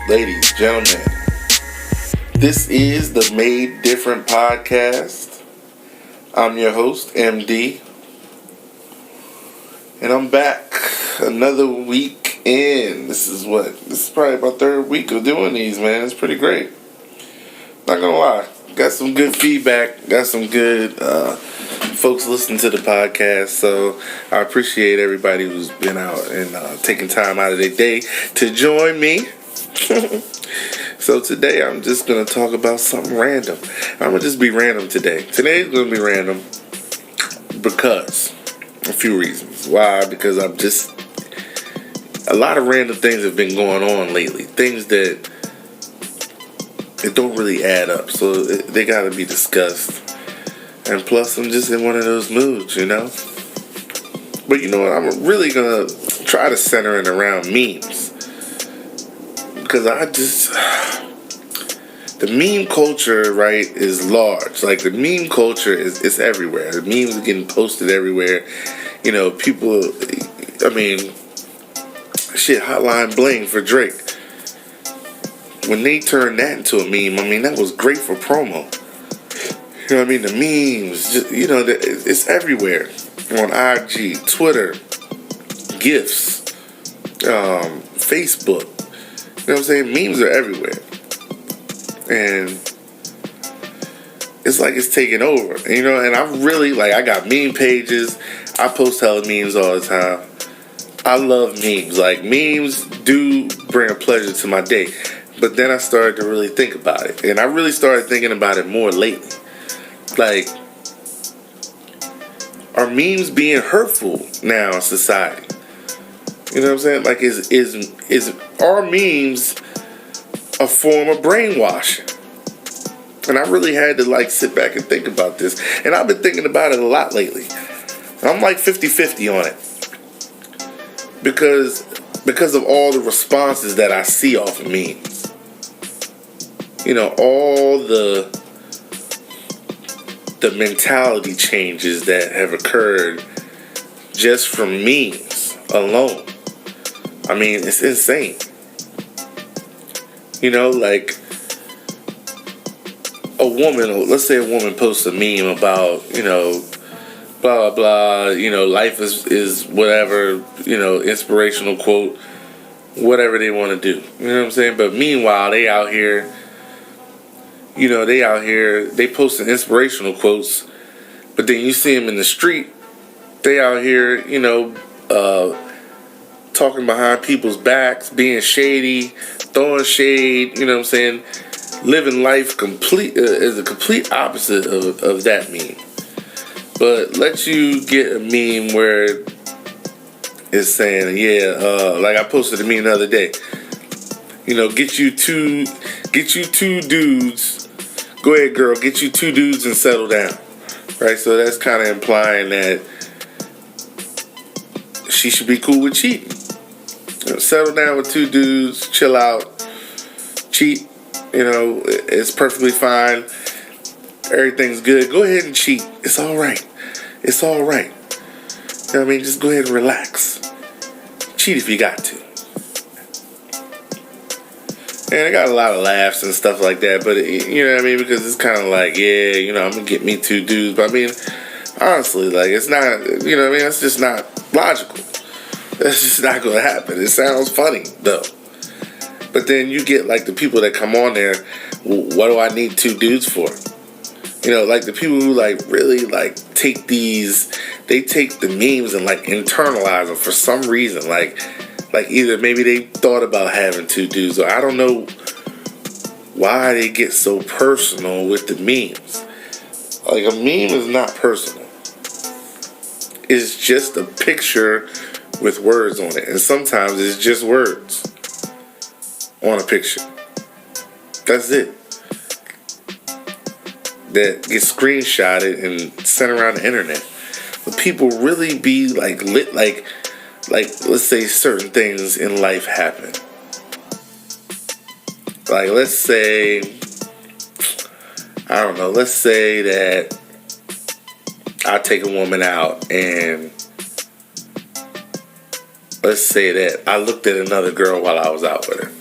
ladies, gentlemen, this is the Made Different podcast. I'm your host, MD, and I'm back another week in. This is probably my third week of doing these, man. It's pretty great. Not gonna lie, got some good feedback, got some good folks listening to the podcast, so I appreciate everybody who's been out and taking time out of their day to join me. So today I'm just going to talk about something random. I'm going to just be random today. Today's going to be random because a few reasons. Why? Because a lot of random things have been going on lately. Things that it don't really add up, so they got to be discussed. And plus, I'm just in one of those moods, you know? But you know what? I'm really going to try to center it around memes. Because the meme culture, right, is large. Like, the meme culture is everywhere. The memes are getting posted everywhere. You know, people, Hotline Bling for Drake. When they turned that into a meme, that was great for promo. You know what I mean? The memes, it's everywhere. On IG, Twitter, GIFs, Facebook. You know what I'm saying? Memes are everywhere. And it's like it's taking over. You know, and I got meme pages. I post hella memes all the time. I love memes. Like, memes do bring a pleasure to my day. But then I started to really think about it. And I really started thinking about it more lately. Like, are memes being hurtful now in society? You know what I'm saying? Like, are memes a form of brainwashing? And I really had to sit back and think about this. And I've been thinking about it a lot lately. I'm 50-50 on it. Because of all the responses that I see off of memes. You know, all the mentality changes that have occurred just from memes alone. It's insane. You know, like let's say a woman posts a meme about, blah, blah, blah, life is whatever, inspirational quote, whatever they want to do. You know what I'm saying? But meanwhile, they out here, they posting inspirational quotes, but then you see them in the street, they out here, talking behind people's backs, being shady, throwing shade, you know what I'm saying? Living life is a complete opposite of that meme. But let you get a meme where it's saying, like I posted a meme the other day. Get you two dudes. Go ahead, girl, get you two dudes and settle down. Right? So that's kind of implying that she should be cool with cheating. Settle down with two dudes, chill out, cheat. It's perfectly fine. Everything's good. Go ahead and cheat. It's all right. It's all right. You know what I mean? Just go ahead and relax. Cheat if you got to. And I got a lot of laughs and stuff like that, but you know what I mean? Because it's kind of like, I'm going to get me two dudes. But honestly, it's not, that's just not logical. That's just not going to happen. It sounds funny, though. But then you get, the people that come on there, what do I need two dudes for? The people who, really, take the memes and, internalize them for some reason. Either maybe they thought about having two dudes, or I don't know why they get so personal with the memes. A meme is not personal. It's just a picture with words on it. And sometimes it's just words on a picture. That's it. That gets screenshotted and sent around the internet. But people really be lit, let's say certain things in life happen. Let's say, let's say that I take a woman out and let's say that I looked at another girl while I was out with her.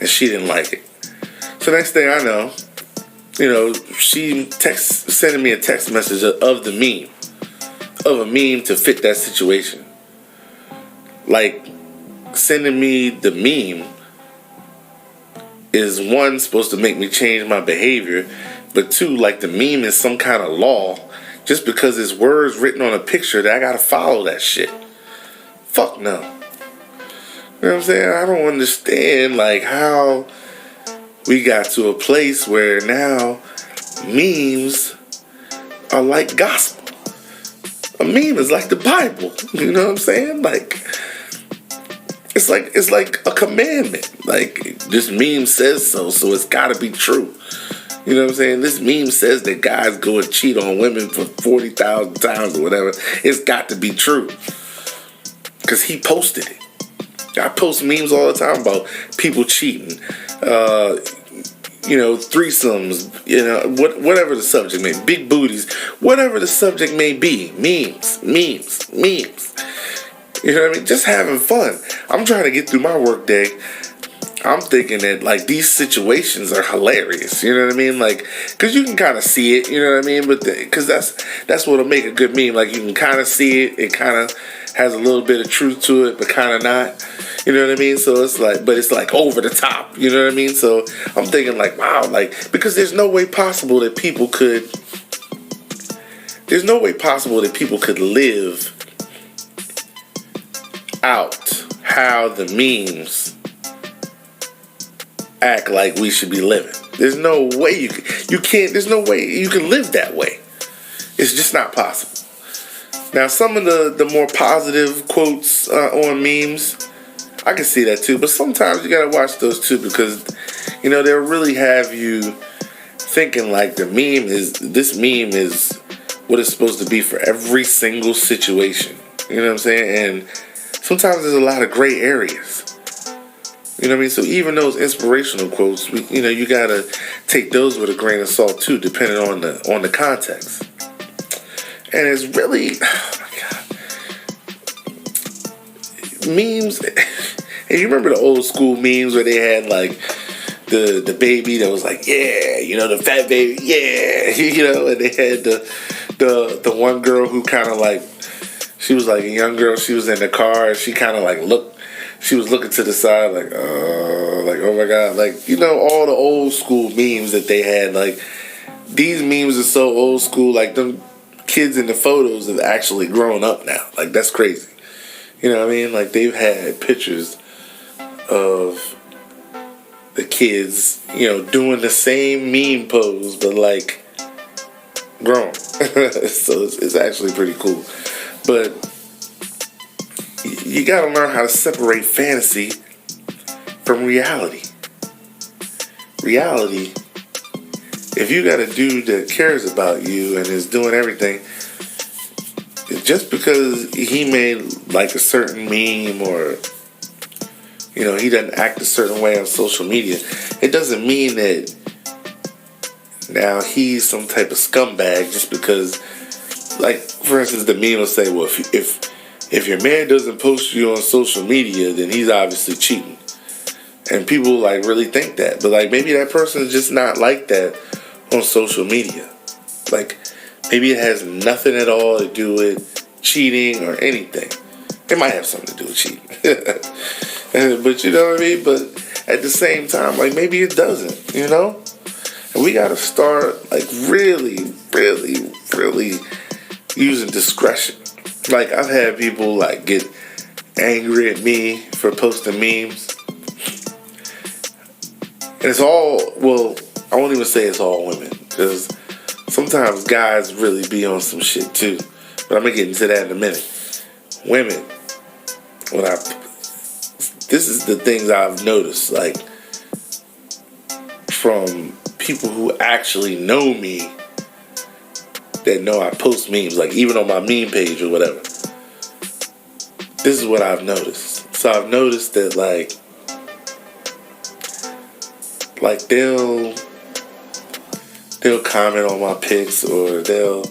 and she didn't like it. So next thing I know, she sending me a text message of the meme, of a meme to fit that situation. Like, sending me the meme is, one, supposed to make me change my behavior, but two, like, the meme is some kind of law. Just because it's words written on a picture that I gotta follow that shit. Fuck no. You know what I'm saying? I don't understand, like, how we got to a place where now memes are like gospel. A meme is like the Bible. You know what I'm saying? Like, it's like a commandment. Like, this meme says so it's gotta be true. You know what I'm saying? This meme says that guys go and cheat on women for 40,000 times or whatever. It's got to be true. Because he posted it. I post memes all the time about people cheating. Threesomes. Whatever the subject may be. Big booties. Whatever the subject may be. Memes. You know what I mean? Just having fun. I'm trying to get through my work day. I'm thinking that, like, these situations are hilarious, you know what I mean? Like, because you can kind of see it, you know what I mean? But because that's what'll make a good meme. Like, you can kind of see it. It kind of has a little bit of truth to it, but kind of not. You know what I mean? So it's like, but it's like over the top, you know what I mean? So I'm thinking, like, wow, like, because there's no way possible that people could live out how the memes act like we should be living. There's no way there's no way you can live that way. It's just not possible. Now, some of the more positive quotes on memes, I can see that too, but sometimes you gotta watch those too, because they'll really have you thinking like this meme is what it's supposed to be for every single situation. You know what I'm saying? And sometimes there's a lot of gray areas. You know what I mean? So even those inspirational quotes, you gotta take those with a grain of salt too, depending on the context. And it's really, oh my God, memes. And you remember the old school memes where they had like the baby that was like, yeah, the fat baby, yeah, and they had the one girl who kind of like, she was like a young girl. She was in the car and she kind of like she was looking to the side like, oh my God. Like, all the old school memes that they had. Like, these memes are so old school. Like, them kids in the photos have actually grown up now. Like, that's crazy. You know what I mean? Like, they've had pictures of the kids, doing the same meme pose, but like, grown. So it's actually pretty cool. But you gotta learn how to separate fantasy from reality. Reality, if you got a dude that cares about you and is doing everything, just because he made like a certain meme or he doesn't act a certain way on social media, it doesn't mean that now he's some type of scumbag just because, like, for instance, the meme will say, well, if your man doesn't post you on social media, then he's obviously cheating. And people like really think that. But like, maybe that person is just not like that on social media. Like, maybe it has nothing at all to do with cheating or anything. It might have something to do with cheating. But you know what I mean? But at the same time, like, maybe it doesn't, And we gotta start like really, really, really using discretion. Like, I've had people like get angry at me for posting memes. And it's all, well, I won't even say it's all women, because sometimes guys really be on some shit too. But I'm gonna get into that in a minute. Women, this is the things I've noticed, like, from people who actually know me, that know I post memes, like even on my meme page or whatever. This is what I've noticed. So I've noticed that like they'll comment on my pics, or they'll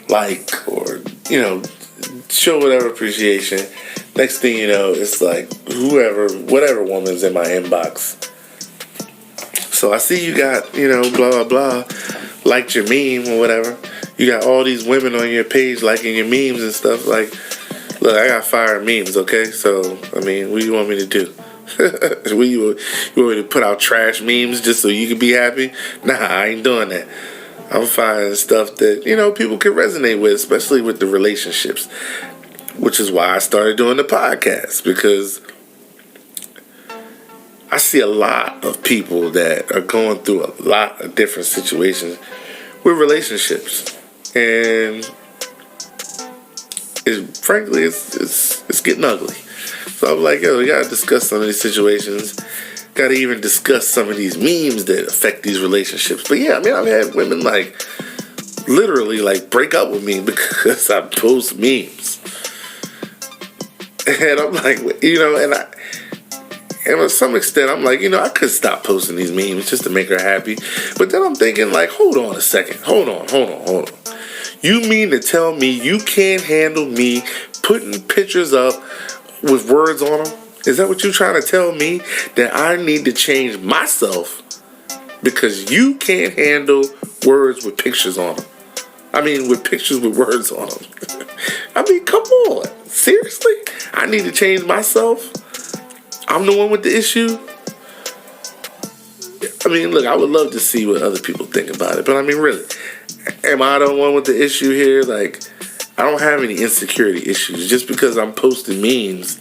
like, or show whatever appreciation. Next thing you know, it's like whatever woman's in my inbox So I see you got, blah, blah, blah, liked your meme or whatever. You got all these women on your page liking your memes and stuff. Like, look, I got fire memes, okay? So, what do you want me to do? you want me to put out trash memes just so you can be happy? Nah, I ain't doing that. I'm finding stuff that, people can resonate with, especially with the relationships. Which is why I started doing the podcast, because I see a lot of people that are going through a lot of different situations with relationships. And frankly, it's getting ugly. So I'm like, we gotta discuss some of these situations. Gotta even discuss some of these memes that affect these relationships. But yeah, I've had women literally break up with me because I post memes. And I'm like, and to some extent, I'm like, I could stop posting these memes just to make her happy. But then I'm thinking, hold on a second. Hold on. You mean to tell me you can't handle me putting pictures up with words on them? Is that what you're trying to tell me? That I need to change myself because you can't handle words with pictures on them? With pictures with words on them. Come on. Seriously? I need to change myself? I'm the one with the issue? Look, I would love to see what other people think about it. But really, am I the one with the issue here? I don't have any insecurity issues. Just because I'm posting memes,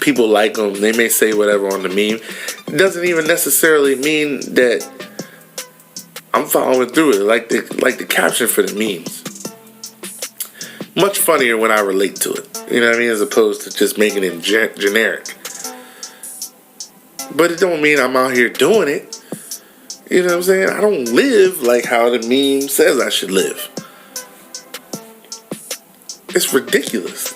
people like them. They may say whatever on the meme. It doesn't even necessarily mean that I'm following through it. Like the caption for the memes. Much funnier when I relate to it. As opposed to just making it generic. But it don't mean I'm out here doing it. You know what I'm saying? I don't live like how the meme says I should live. It's ridiculous.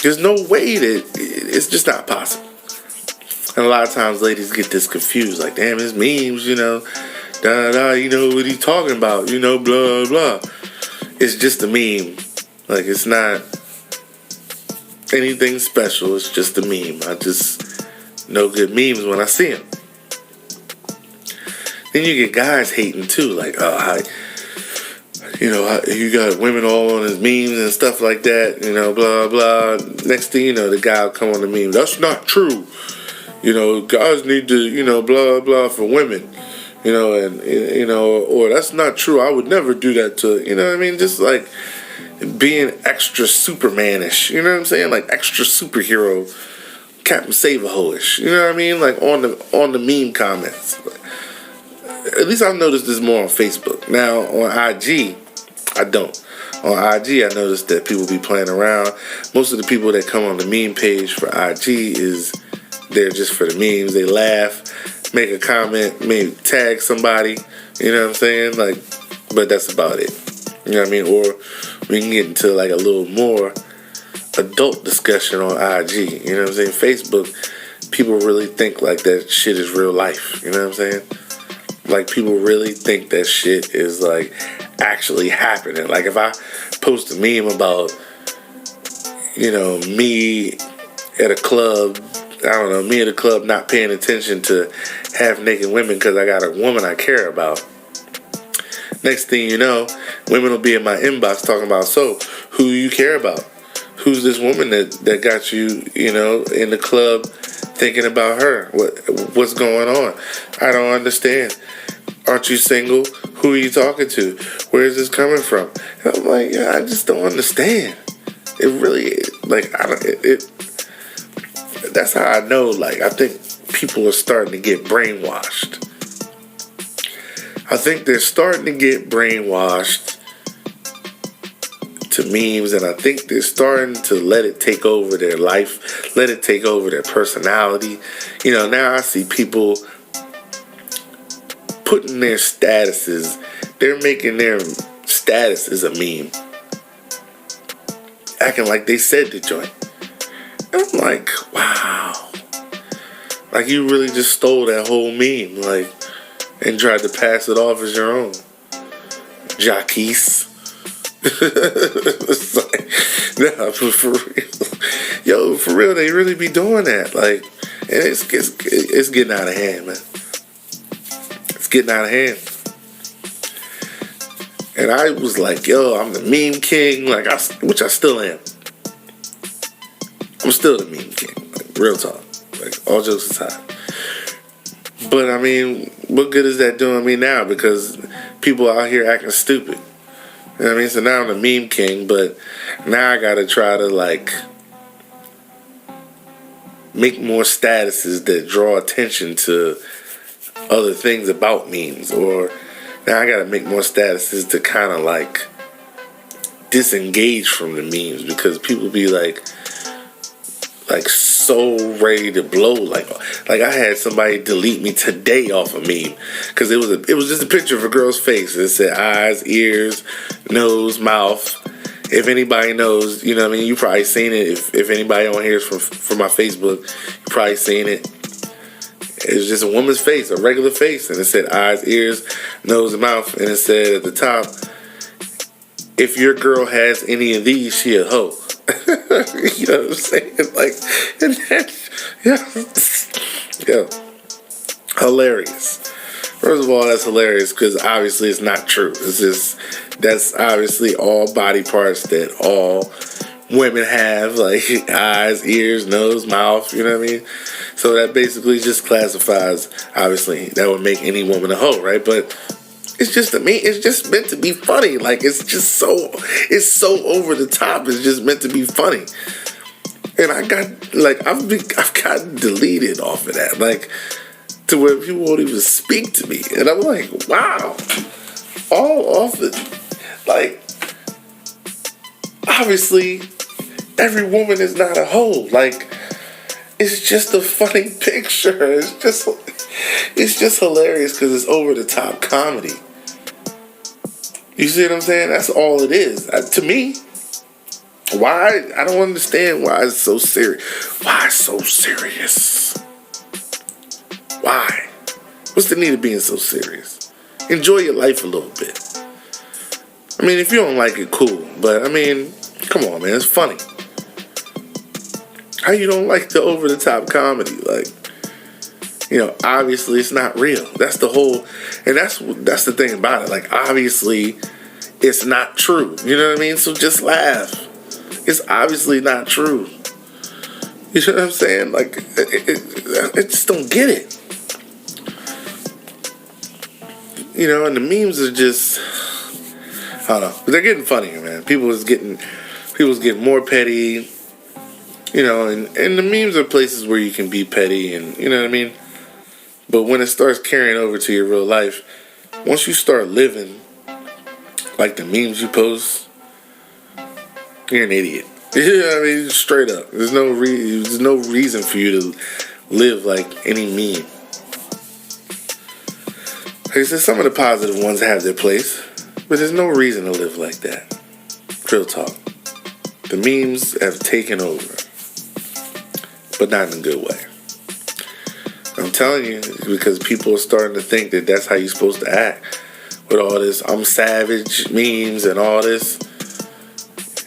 There's no way that it's just not possible. And a lot of times ladies get this confused. Like, damn, it's memes, what he's talking about, blah, blah. It's just a meme. It's not anything special. It's just a meme. I just know good memes when I see them. Then you get guys hating too. You got women all on his memes and stuff like that, blah, blah. Next thing you know, the guy will come on the meme. That's not true. Guys need to, blah, blah for women. Or that's not true. I would never do that to, just being extra Superman-ish. You know what I'm saying? Extra superhero, Captain Save-A-Ho-ish. You know what I mean? On the meme comments. At least I've noticed this more on Facebook. Now, on IG, I don't. On IG, I noticed that people be playing around. Most of the people that come on the meme page for IG is there just for the memes. They laugh, make a comment, maybe tag somebody. You know what I'm saying? But that's about it. You know what I mean? Or we can get into a little more adult discussion on IG. You know what I'm saying? Facebook, people really think that shit is real life. You know what I'm saying? People really think that shit is actually happening. If I post a meme about, me at a club, me at a club not paying attention to half naked women because I got a woman I care about. Next thing you know, women will be in my inbox talking about, so, who you care about? Who's this woman that got you, in the club thinking about her? What's going on? I don't understand. Aren't you single? Who are you talking to? Where is this coming from? And I'm I just don't understand. It really, that's how I know, I think people are starting to get brainwashed. I think they're starting to get brainwashed to memes, and I think they're starting to let it take over their life, let it take over their personality. Now I see people putting their statuses, they're making their statuses a meme. Acting like they said the joint. And I'm wow. You really just stole that whole meme, and tried to pass it off as your own. Jockeys. Nah, for real. Yo, for real, they really be doing that. And it's getting out of hand, man. It's getting out of hand. And I was like, yo, I'm the meme king, like which I still am. I'm still the meme king, like real talk, like all jokes aside. But I mean, what good is that doing me now? Because people out here acting stupid. You know what I mean? So now I'm the meme king, but now I gotta try to like make more statuses that draw attention to other things about memes, or now I gotta make more statuses to kind of like disengage from the memes, because people be like so ready to blow. Like I had somebody delete me today off a meme because it was just a picture of a girl's face. It said eyes, ears, nose, mouth. If anybody knows, you know what I mean, you probably seen it. If anybody on here is from my Facebook, you probably seen it. It was just a woman's face, a regular face, and it said eyes, ears, nose, and mouth, and it said at the top, if your girl has any of these, she a hoe. You know what I'm saying? Like, and then, yo, hilarious. First of all, that's hilarious because obviously it's not true. It's just, that's obviously all body parts that all women have, like eyes, ears, nose, mouth, you know what I mean? So that basically just classifies, obviously, that would make any woman a hoe, right? But it's just it's just meant to be funny. Like, it's so over the top. It's just meant to be funny. And I got, like, I've gotten deleted off of that, like, to where people won't even speak to me. And I'm like, wow, all off it. Like, obviously, every woman is not a hoe. Like, it's just a funny picture. It's just hilarious because it's over the top comedy. You see what I'm saying? That's all it is. To me, why? I don't understand why it's so serious. Why so serious? Why? What's the need of being so serious? Enjoy your life a little bit. I mean, if you don't like it, cool. But I mean, come on, man. It's funny. How you don't like the over-the-top comedy? Like, you know, obviously it's not real. That's the whole, and that's the thing about it. Like, obviously it's not true. You know what I mean? So just laugh. It's obviously not true. You know what I'm saying? Like, I just don't get it. You know, and the memes are just, I don't know. But they're getting funnier, man. People's getting more petty. You know, and the memes are places where you can be petty and, you know what I mean? But when it starts carrying over to your real life, once you start living like the memes you post, you're an idiot. You know what I mean? Straight up. There's no reason for you to live like any meme. Like I said, some of the positive ones have their place, but there's no reason to live like that. Real talk. The memes have taken over. But not in a good way. I'm telling you, because people are starting to think that that's how you're supposed to act. With all this I'm savage memes and all this.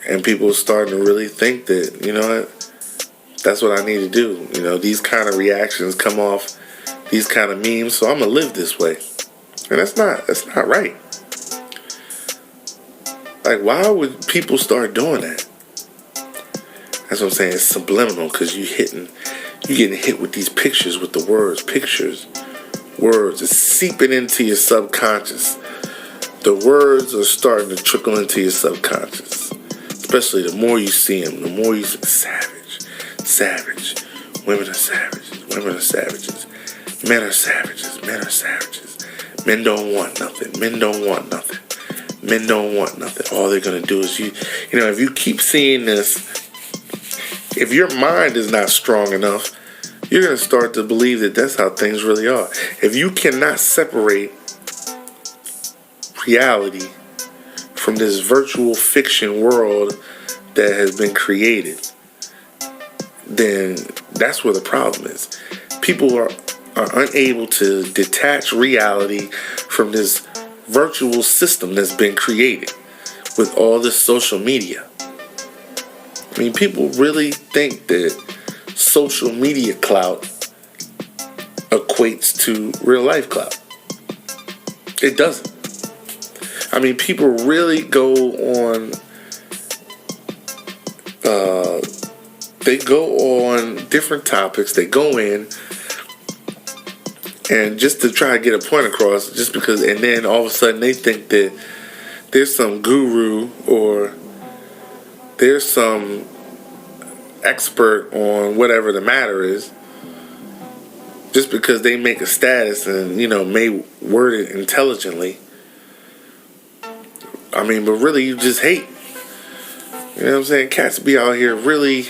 And people are starting to really think that, you know what, that's what I need to do. You know, these kind of reactions come off these kind of memes, so I'm going to live this way. And that's not right. Like, why would people start doing that? That's what I'm saying. It's subliminal because you're getting hit with these pictures, with the words, words. It's seeping into your subconscious. The words are starting to trickle into your subconscious. Especially the more you see them, the more you say, savage. Women are savages. Women are savages. Men are savages. Men are savages. Men don't want nothing. Men don't want nothing. Men don't want nothing. All they're going to do is you know, if you keep seeing this, if your mind is not strong enough, you're going to start to believe that that's how things really are. If you cannot separate reality from this virtual fiction world that has been created, then that's where the problem is. People are unable to detach reality from this virtual system that's been created with all this social media. I mean, people really think that social media clout equates to real life clout. It doesn't. I mean, people really go on. They go on different topics. They go in, and just to try to get a point across, just because, and then all of a sudden they think that there's some guru or there's some expert on whatever the matter is, just because they make a status and, may word it intelligently. I mean, but really you just hate. You know what I'm saying? Cats be out here really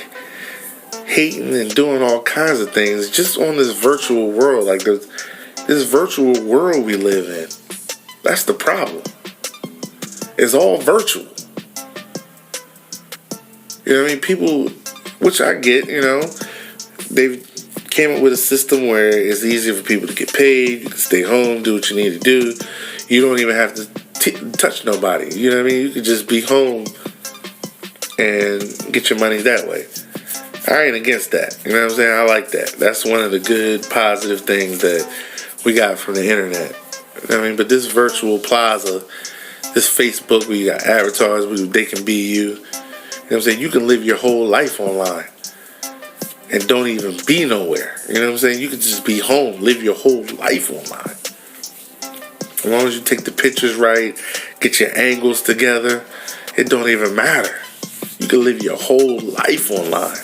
hating and doing all kinds of things just on this virtual world. Like this virtual world we live in. That's the problem. It's all virtual. You know what I mean? People, which I get, they've came up with a system where it's easier for people to get paid. You can stay home, do what you need to do. You don't even have to touch nobody. You know what I mean? You could just be home and get your money that way. I ain't against that. You know what I'm saying? I like that. That's one of the good, positive things that we got from the internet. You know what I mean? But this virtual plaza, this Facebook where you got avatars where they can be you. You know what I'm saying? You can live your whole life online and don't even be nowhere. You know what I'm saying? You can just be home, live your whole life online. As long as you take the pictures right, get your angles together, it don't even matter. You can live your whole life online.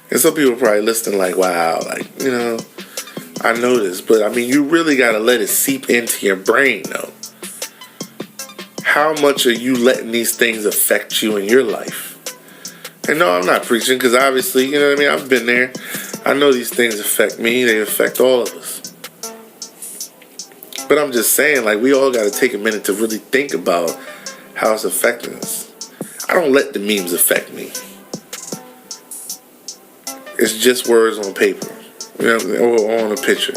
And some people are probably listening like, wow, I know this. But, I mean, you really got to let it seep into your brain, though. How much are you letting these things affect you in your life? And no, I'm not preaching, because obviously, you know what I mean? I've been there. I know these things affect me. They affect all of us. But I'm just saying, we all got to take a minute to really think about how it's affecting us. I don't let the memes affect me. It's just words on paper, or on a picture.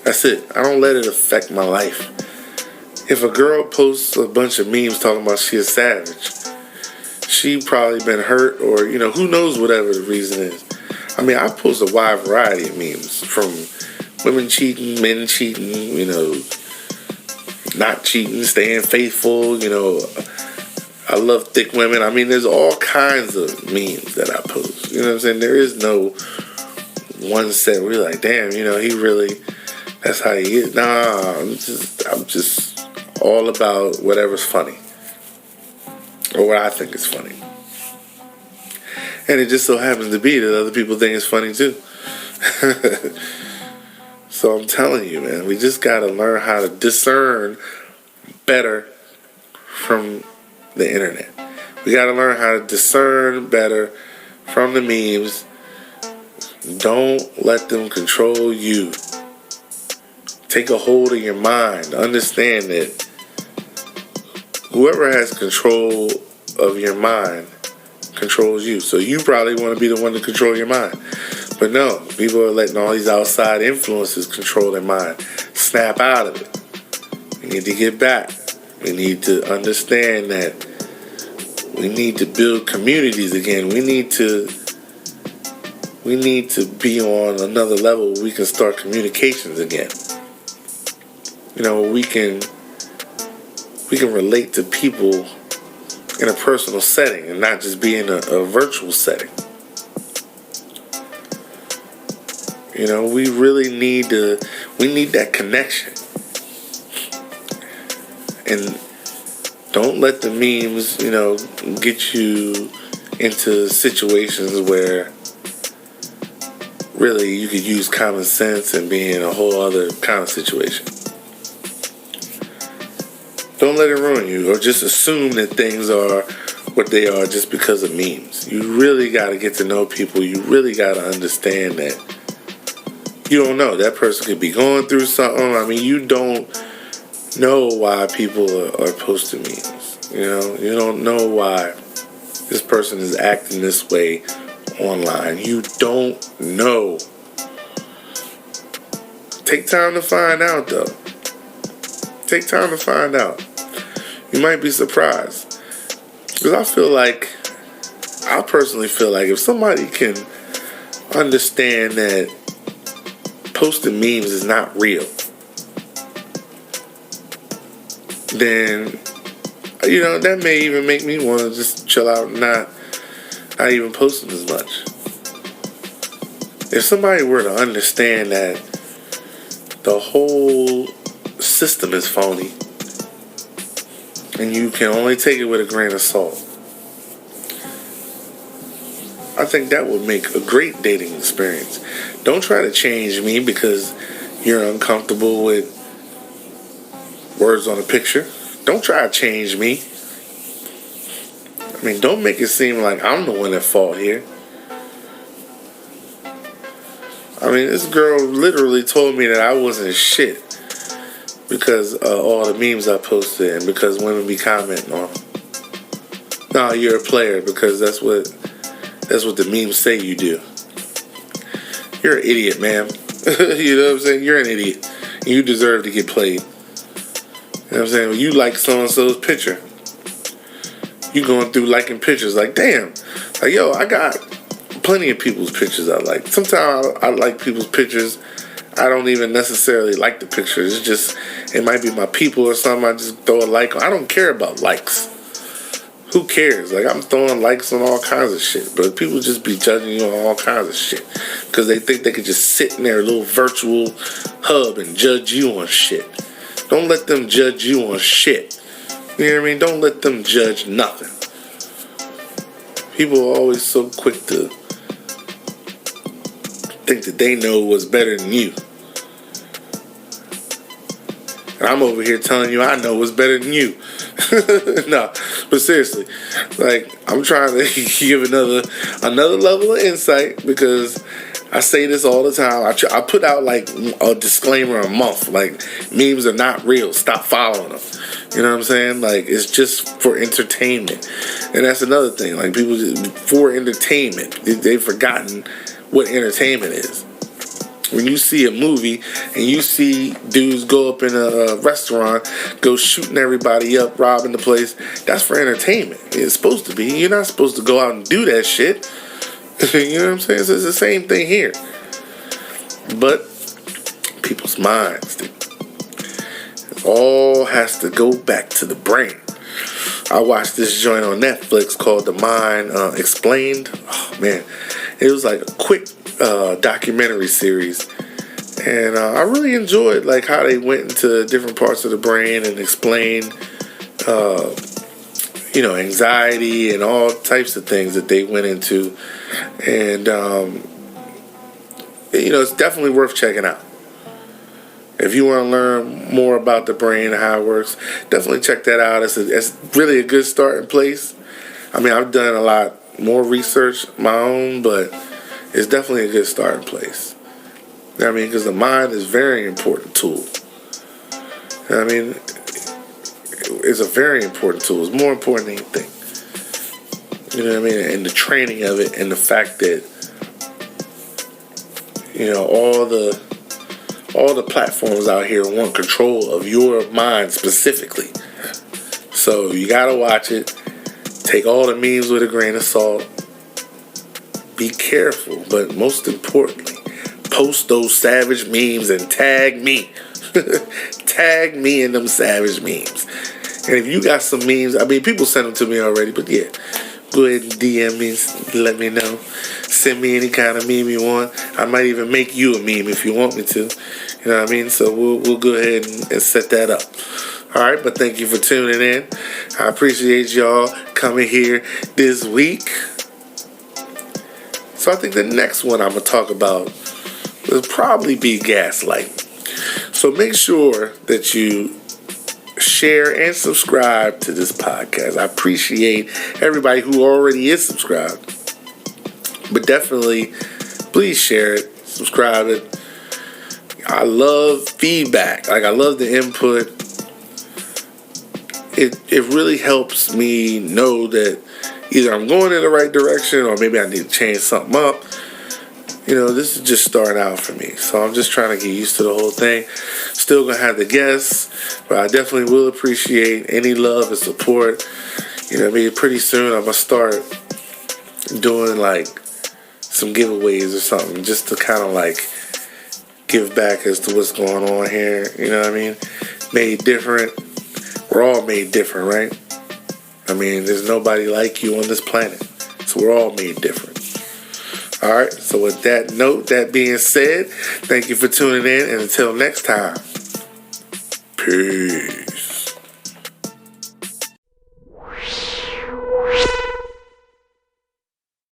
That's it. I don't let it affect my life. If a girl posts a bunch of memes talking about she a savage, she probably been hurt, or who knows, whatever the reason is. I mean, I post a wide variety of memes, from women cheating, men cheating, not cheating, staying faithful, I love thick women. I mean, there's all kinds of memes that I post. You know what I'm saying? There is no one set where you're like, damn, he really, that's how he is. Nah, I'm just all about whatever's funny. Or what I think is funny. And it just so happens to be that other people think it's funny too. So I'm telling you, man, we just got to learn how to discern better from the internet. We got to learn how to discern better from the memes. Don't let them control you. Take a hold of your mind. Understand that whoever has control of your mind controls you. So you probably want to be the one to control your mind. But no, people are letting all these outside influences control their mind. Snap out of it. We need to get back. We need to understand that we need to build communities again. We need to be on another level where we can start communications again. We can relate to people in a personal setting and not just be in a virtual setting. We really need that connection. And don't let the memes, get you into situations where really you could use common sense and be in a whole other kind of situation. Don't let it ruin you, or just assume that things are what they are just because of memes. You really got to get to know people. You really got to understand that you don't know. That person could be going through something. I mean, you don't know why people are posting memes. You don't know why this person is acting this way online. You don't know. Take time to find out, though. Take time to find out. You might be surprised. Because I personally feel like if somebody can understand that posting memes is not real, then, that may even make me want to just chill out and not even posting as much. If somebody were to understand that the whole system is phony and you can only take it with a grain of salt, I think that would make a great dating experience. Don't try to change me because you're uncomfortable with words on a picture. Don't try to change me. I mean, don't make it seem like I'm the one at fault here. I mean, this girl literally told me that I wasn't shit because all the memes I posted and because women be commenting on them. No, you're a player because that's what the memes say you do. You're an idiot, ma'am. You know what I'm saying? You're an idiot. You deserve to get played. You know what I'm saying? When you like so-and-so's picture, you going through liking pictures like, damn. Like, yo, I got plenty of people's pictures I like. Sometimes I like people's pictures. I don't even necessarily like the pictures. It's just, it might be my people or something. I just throw a like on. I don't care about likes. Who cares? Like, I'm throwing likes on all kinds of shit. But people just be judging you on all kinds of shit. Because they think they could just sit in their little virtual hub and judge you on shit. Don't let them judge you on shit. You know what I mean? Don't let them judge nothing. People are always so quick to think that they know what's better than you. And I'm over here telling you I know what's better than you. No, but seriously, like, I'm trying to give another level of insight because I say this all the time. I put out like a disclaimer a month, like, memes are not real. Stop following them. You know what I'm saying? Like, it's just for entertainment, and that's another thing. Like, people for entertainment, they've forgotten what entertainment is. When you see a movie and you see dudes go up in a restaurant, go shooting everybody up, robbing the place, that's for entertainment. It's supposed to be. You're not supposed to go out and do that shit. You know what I'm saying? So it's the same thing here. But people's minds, it all has to go back to the brain. I watched this joint on Netflix called The Mind Explained. Oh, man. It was like a quick documentary series, and I really enjoyed like how they went into different parts of the brain and explained anxiety and all types of things that they went into, and it's definitely worth checking out. If you want to learn more about the brain and how it works, definitely check that out. It's really a good starting place. I mean, I've done a lot more research my own, but it's definitely a good starting place. You know what I mean? Because the mind is a very important tool. You know what I mean? It's a very important tool. It's more important than you think. You know what I mean? And the training of it and the fact that, all the platforms out here want control of your mind specifically. So you gotta watch it. Take all the memes with a grain of salt. Be careful, but most importantly, post those savage memes and tag me. Tag me in them savage memes. And if you got some memes, I mean, people send them to me already, but yeah, go ahead and DM me, let me know. Send me any kind of meme you want. I might even make you a meme if you want me to. You know what I mean? So we'll go ahead and set that up. All right, but thank you for tuning in. I appreciate y'all coming here this week. So I think the next one I'm going to talk about will probably be gaslighting. So make sure that you share and subscribe to this podcast. I appreciate everybody who already is subscribed. But definitely, please share it, subscribe it. I love feedback. Like, I love the input. It really helps me know that either I'm going in the right direction or maybe I need to change something up. This is just starting out for me. So I'm just trying to get used to the whole thing. Still going to have the guests, but I definitely will appreciate any love and support. Pretty soon I'm going to start doing like some giveaways or something just to kind of like give back as to what's going on here. You know what I mean? Made different. We're all made different, right? I mean, there's nobody like you on this planet. So we're all made different. Alright, so with that note, that being said, thank you for tuning in, and until next time, peace.